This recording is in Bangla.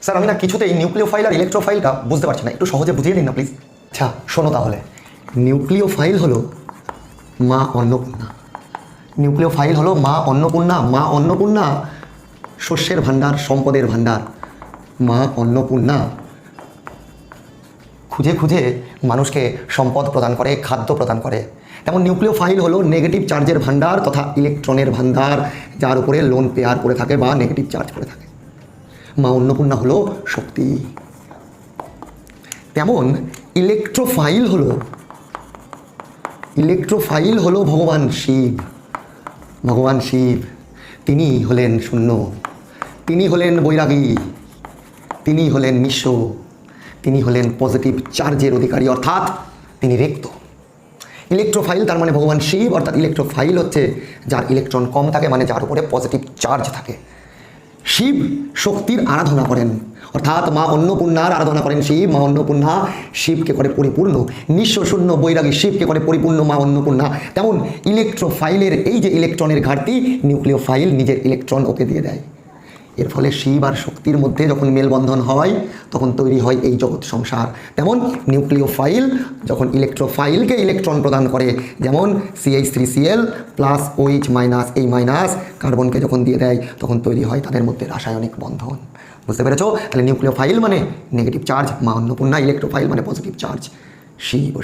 স্যার আমি না কিছুতেই নিউক্লিওফাইল আর ইলেকট্রোফাইলটা বুঝতে পারছি না, একটু সহজে বুঝিয়ে দিন না প্লিজ। আচ্ছা শোনো তাহলে, নিউক্লিওফাইল হলো মা অন্নপূর্ণা। নিউক্লিওফাইল হলো মা অন্নপূর্ণা। মা অন্নপূর্ণা শস্যের ভাণ্ডার, সম্পদের ভাণ্ডার। মা অন্নপূর্ণা খুঁজে খুঁজে মানুষকে সম্পদ প্রদান করে, খাদ্য প্রদান করে। তেমন নিউক্লিওফাইল হলো নেগেটিভ চার্জের ভাণ্ডার তথা ইলেকট্রনের ভাণ্ডার, যার উপরে লোন পেয়ার করে থাকে বা নেগেটিভ চার্জ করে থাকে। মা অন্নপূর্ণা হলো শক্তি। তেমন ইলেকট্রোফাইল হলো ভগবান শিব। ভগবান শিব তিনি হলেন শূন্য, তিনি হলেন বৈরাগী, তিনি হলেন নিঃস্ব, তিনি হলেন পজিটিভ চার্জের অধিকারী, অর্থাৎ তিনি রিক্ত। ইলেকট্রোফাইল তার মানে ভগবান শিব, অর্থাৎ ইলেকট্রোফাইল হচ্ছে যার ইলেকট্রন কম থাকে, মানে যার উপরে পজিটিভ চার্জ থাকে। শিব শক্তির আরাধনা করেন, অর্থাৎ মা অন্নপূর্ণার আরাধনা করেন শিব। মা অন্নপূর্ণা শিবকে করে পরিপূর্ণ, নিঃস্ব শূন্য বৈরাগী শিবকে করে পরিপূর্ণ মা অন্নপূর্ণা। তেমন ইলেকট্রোফাইলের এই যে ইলেকট্রনের ঘাটতি, নিউক্লিওফাইল নিজের ইলেকট্রন ওকে দিয়ে দেয়। এর ফলে শিব আর শক্তির মধ্যে যখন মেলবন্ধন হয় তখন তৈরি হয় এই জগৎ সংসার। তেমন নিউক্লিওফাইল যখন ইলেকট্রোফাইলকে ইলেকট্রন প্রদান করে, যেমন CH3Cl প্লাস OH মাইনাস, এই মাইনাস কার্বনকে যখন দিয়ে দেয় তখন তৈরি হয় তাদের মধ্যে রাসায়নিক বন্ধন। বুঝতে পেরেছো? তাহলে নিউক্লিওফাইল মানে নেগেটিভ চার্জ মা অন্নপূর্ণা, ইলেকট্রোফাইল মানে পজিটিভ চার্জ শিব।